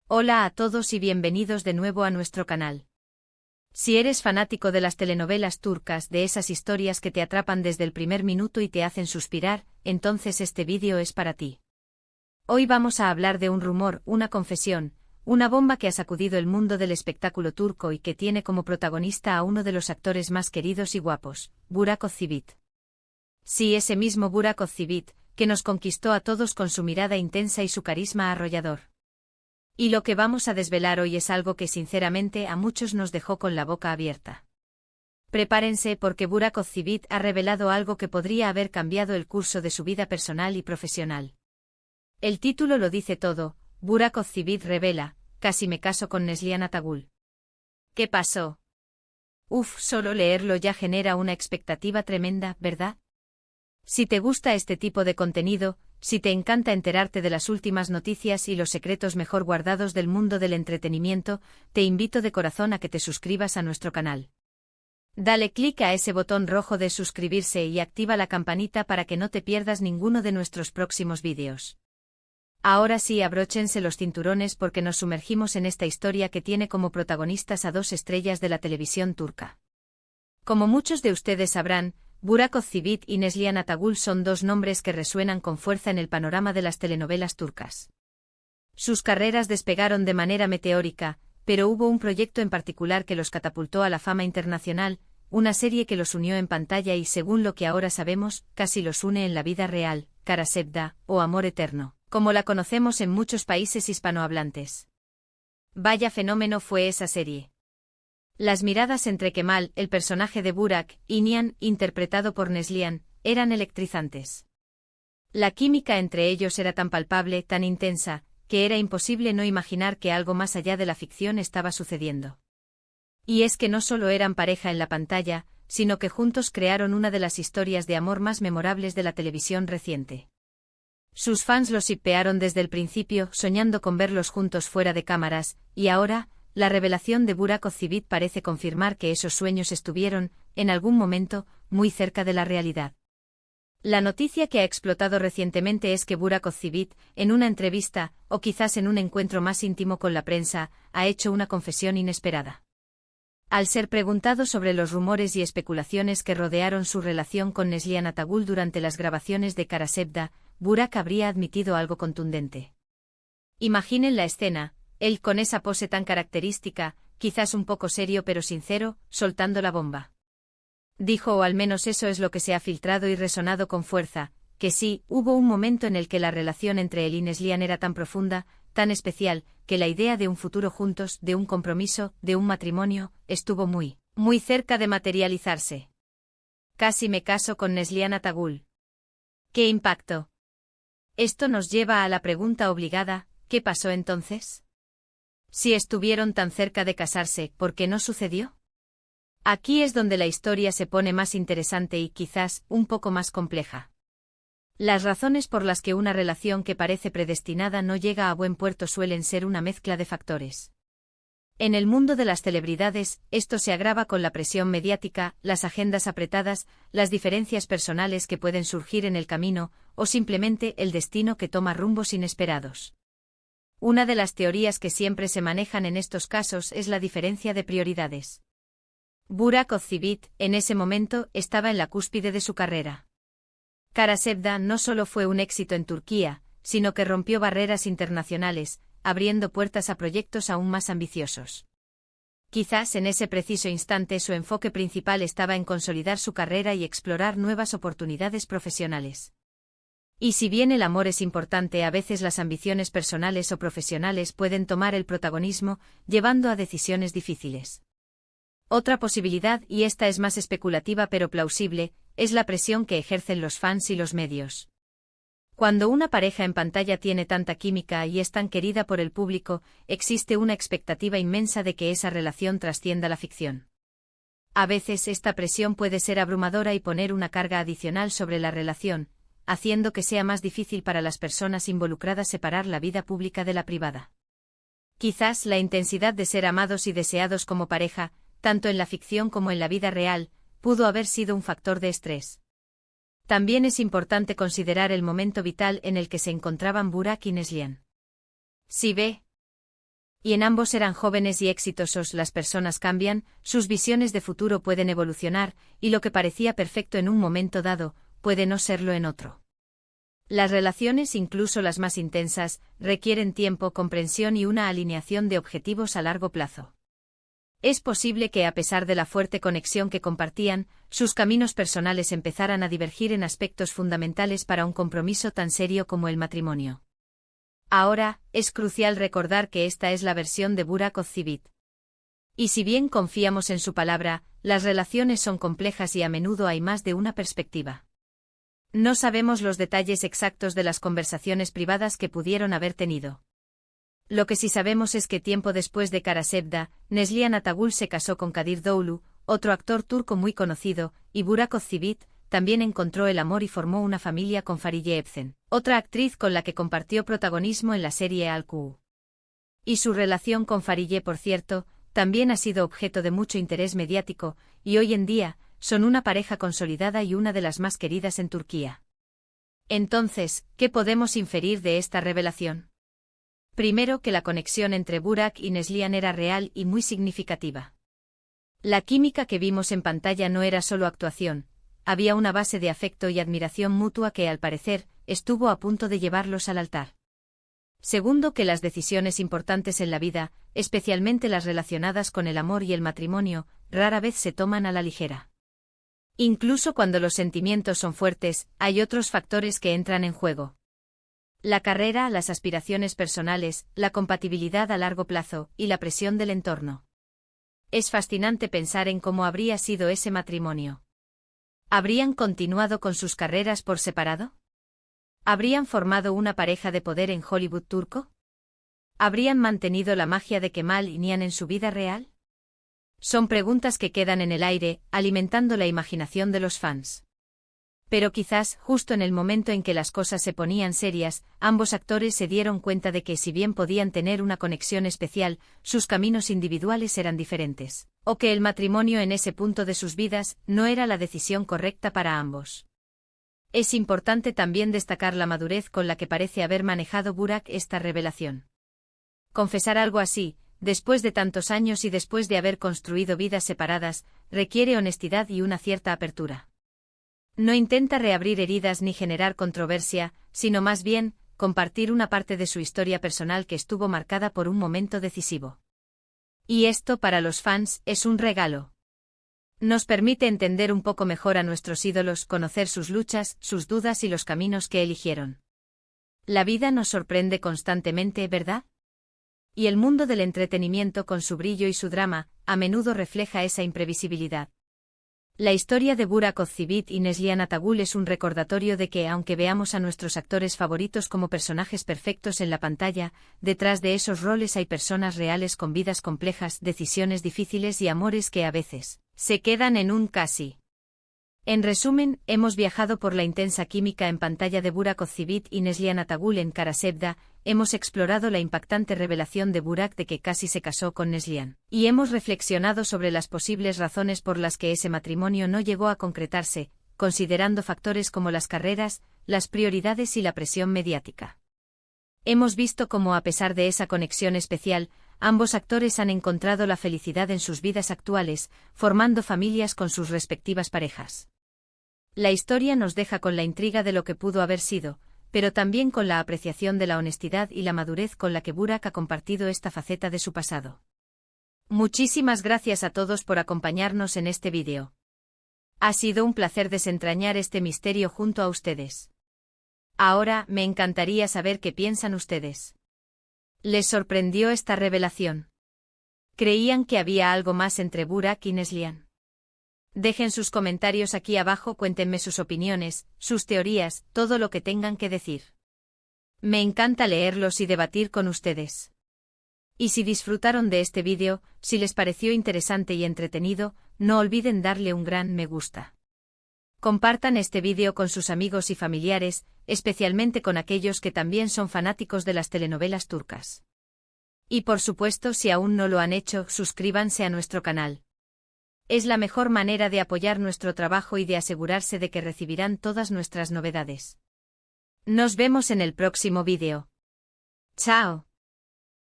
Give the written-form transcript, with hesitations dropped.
Hola a todos y bienvenidos de nuevo a nuestro canal. Si eres fanático de las telenovelas turcas, de esas historias que te atrapan desde el primer minuto y te hacen suspirar, entonces este vídeo es para ti. Hoy vamos a hablar de un rumor, una confesión, una bomba que ha sacudido el mundo del espectáculo turco y que tiene como protagonista a uno de los actores más queridos y guapos, Burak Özçivit. Sí, ese mismo Burak Özçivit, que nos conquistó a todos con su mirada intensa y su carisma arrollador. Y lo que vamos a desvelar hoy es algo que sinceramente a muchos nos dejó con la boca abierta. Prepárense porque Burak Özçivit ha revelado algo que podría haber cambiado el curso de su vida personal y profesional. El título lo dice todo: Burak Özçivit revela, casi me caso con Neslihan Atagül. ¿Qué pasó? Solo leerlo ya genera una expectativa tremenda, ¿verdad? Si te gusta este tipo de contenido, si te encanta enterarte de las últimas noticias y los secretos mejor guardados del mundo del entretenimiento, te invito de corazón a que te suscribas a nuestro canal. Dale clic a ese botón rojo de suscribirse y activa la campanita para que no te pierdas ninguno de nuestros próximos vídeos. Ahora sí, abróchense los cinturones porque nos sumergimos en esta historia que tiene como protagonistas a dos estrellas de la televisión turca. Como muchos de ustedes sabrán, Burak Özçivit y Neslihan Atagül son dos nombres que resuenan con fuerza en el panorama de las telenovelas turcas. Sus carreras despegaron de manera meteórica, pero hubo un proyecto en particular que los catapultó a la fama internacional, una serie que los unió en pantalla y, según lo que ahora sabemos, casi los une en la vida real, Kara Sevda, o Amor Eterno, como la conocemos en muchos países hispanohablantes. Vaya fenómeno fue esa serie. Las miradas entre Kemal, el personaje de Burak, y Nihan, interpretado por Neslihan, eran electrizantes. La química entre ellos era tan palpable, tan intensa, que era imposible no imaginar que algo más allá de la ficción estaba sucediendo. Y es que no solo eran pareja en la pantalla, sino que juntos crearon una de las historias de amor más memorables de la televisión reciente. Sus fans los shippearon desde el principio, soñando con verlos juntos fuera de cámaras, y ahora, la revelación de Burak Özçivit parece confirmar que esos sueños estuvieron, en algún momento, muy cerca de la realidad. La noticia que ha explotado recientemente es que Burak Özçivit, en una entrevista, o quizás en un encuentro más íntimo con la prensa, ha hecho una confesión inesperada. Al ser preguntado sobre los rumores y especulaciones que rodearon su relación con Neslihan Atagül durante las grabaciones de Kara Sevda, Burak habría admitido algo contundente. Imaginen la escena: él con esa pose tan característica, quizás un poco serio pero sincero, soltando la bomba. Dijo, o al menos eso es lo que se ha filtrado y resonado con fuerza, que sí, hubo un momento en el que la relación entre él y Neslihan era tan profunda, tan especial, que la idea de un futuro juntos, de un compromiso, de un matrimonio, estuvo muy, muy cerca de materializarse. Casi me caso con Neslihan Atagül. ¿Qué impacto? Esto nos lleva a la pregunta obligada: ¿qué pasó entonces? Si estuvieron tan cerca de casarse, ¿por qué no sucedió? Aquí es donde la historia se pone más interesante y quizás un poco más compleja. Las razones por las que una relación que parece predestinada no llega a buen puerto suelen ser una mezcla de factores. En el mundo de las celebridades, esto se agrava con la presión mediática, las agendas apretadas, las diferencias personales que pueden surgir en el camino, o simplemente el destino que toma rumbos inesperados. Una de las teorías que siempre se manejan en estos casos es la diferencia de prioridades. Burak Özçivit, en ese momento, estaba en la cúspide de su carrera. Kara Sevda no solo fue un éxito en Turquía, sino que rompió barreras internacionales, abriendo puertas a proyectos aún más ambiciosos. Quizás en ese preciso instante su enfoque principal estaba en consolidar su carrera y explorar nuevas oportunidades profesionales. Y si bien el amor es importante, a veces las ambiciones personales o profesionales pueden tomar el protagonismo, llevando a decisiones difíciles. Otra posibilidad, y esta es más especulativa pero plausible, es la presión que ejercen los fans y los medios. Cuando una pareja en pantalla tiene tanta química y es tan querida por el público, existe una expectativa inmensa de que esa relación trascienda la ficción. A veces esta presión puede ser abrumadora y poner una carga adicional sobre la relación, haciendo que sea más difícil para las personas involucradas separar la vida pública de la privada. Quizás la intensidad de ser amados y deseados como pareja, tanto en la ficción como en la vida real, pudo haber sido un factor de estrés. También es importante considerar el momento vital en el que se encontraban Burak y Neslihan. Si ve. Y en ambos eran jóvenes y exitosos. Las personas cambian, sus visiones de futuro pueden evolucionar, y lo que parecía perfecto en un momento dado, puede no serlo en otro. Las relaciones, incluso las más intensas, requieren tiempo, comprensión y una alineación de objetivos a largo plazo. Es posible que, a pesar de la fuerte conexión que compartían, sus caminos personales empezaran a divergir en aspectos fundamentales para un compromiso tan serio como el matrimonio. Ahora, es crucial recordar que esta es la versión de Burak Ozcivit. Y si bien confiamos en su palabra, las relaciones son complejas y a menudo hay más de una perspectiva. No sabemos los detalles exactos de las conversaciones privadas que pudieron haber tenido. Lo que sí sabemos es que tiempo después de Kara Sevda, Neslihan Atagul se casó con Kadir Doğulu, otro actor turco muy conocido, y Burak Ozcivit también encontró el amor y formó una familia con Fariye Evcen, otra actriz con la que compartió protagonismo en la serie Al-Ku. Y su relación con Fariye, por cierto, también ha sido objeto de mucho interés mediático, y hoy en día, son una pareja consolidada y una de las más queridas en Turquía. Entonces, ¿qué podemos inferir de esta revelación? Primero, que la conexión entre Burak y Neslihan era real y muy significativa. La química que vimos en pantalla no era solo actuación, había una base de afecto y admiración mutua que, al parecer, estuvo a punto de llevarlos al altar. Segundo, que las decisiones importantes en la vida, especialmente las relacionadas con el amor y el matrimonio, rara vez se toman a la ligera. Incluso cuando los sentimientos son fuertes, hay otros factores que entran en juego. La carrera, las aspiraciones personales, la compatibilidad a largo plazo, y la presión del entorno. Es fascinante pensar en cómo habría sido ese matrimonio. ¿Habrían continuado con sus carreras por separado? ¿Habrían formado una pareja de poder en Hollywood turco? ¿Habrían mantenido la magia de Kemal y Nihan en su vida real? Son preguntas que quedan en el aire, alimentando la imaginación de los fans. Pero quizás, justo en el momento en que las cosas se ponían serias, ambos actores se dieron cuenta de que si bien podían tener una conexión especial, sus caminos individuales eran diferentes, o que el matrimonio en ese punto de sus vidas no era la decisión correcta para ambos. Es importante también destacar la madurez con la que parece haber manejado Burak esta revelación. Confesar algo así, después de tantos años y después de haber construido vidas separadas, requiere honestidad y una cierta apertura. No intenta reabrir heridas ni generar controversia, sino más bien, compartir una parte de su historia personal que estuvo marcada por un momento decisivo. Y esto, para los fans, es un regalo. Nos permite entender un poco mejor a nuestros ídolos, conocer sus luchas, sus dudas y los caminos que eligieron. La vida nos sorprende constantemente, ¿verdad? Y el mundo del entretenimiento, con su brillo y su drama, a menudo refleja esa imprevisibilidad. La historia de Burak Ozcivit y Neslihan Atagul es un recordatorio de que, aunque veamos a nuestros actores favoritos como personajes perfectos en la pantalla, detrás de esos roles hay personas reales con vidas complejas, decisiones difíciles y amores que a veces se quedan en un casi. En resumen, hemos viajado por la intensa química en pantalla de Burak Ozcivit y Neslihan Atagul en Kara Sevda, hemos explorado la impactante revelación de Burak de que casi se casó con Neslihan, y hemos reflexionado sobre las posibles razones por las que ese matrimonio no llegó a concretarse, considerando factores como las carreras, las prioridades y la presión mediática. Hemos visto cómo, a pesar de esa conexión especial, ambos actores han encontrado la felicidad en sus vidas actuales, formando familias con sus respectivas parejas. La historia nos deja con la intriga de lo que pudo haber sido, pero también con la apreciación de la honestidad y la madurez con la que Burak ha compartido esta faceta de su pasado. Muchísimas gracias a todos por acompañarnos en este vídeo. Ha sido un placer desentrañar este misterio junto a ustedes. Ahora, me encantaría saber qué piensan ustedes. ¿Les sorprendió esta revelación? ¿Creían que había algo más entre Burak y Neslihan? Dejen sus comentarios aquí abajo, cuéntenme sus opiniones, sus teorías, todo lo que tengan que decir. Me encanta leerlos y debatir con ustedes. Y si disfrutaron de este vídeo, si les pareció interesante y entretenido, no olviden darle un gran me gusta. Compartan este vídeo con sus amigos y familiares, especialmente con aquellos que también son fanáticos de las telenovelas turcas. Y por supuesto, si aún no lo han hecho, suscríbanse a nuestro canal. Es la mejor manera de apoyar nuestro trabajo y de asegurarse de que recibirán todas nuestras novedades. Nos vemos en el próximo vídeo. ¡Chao!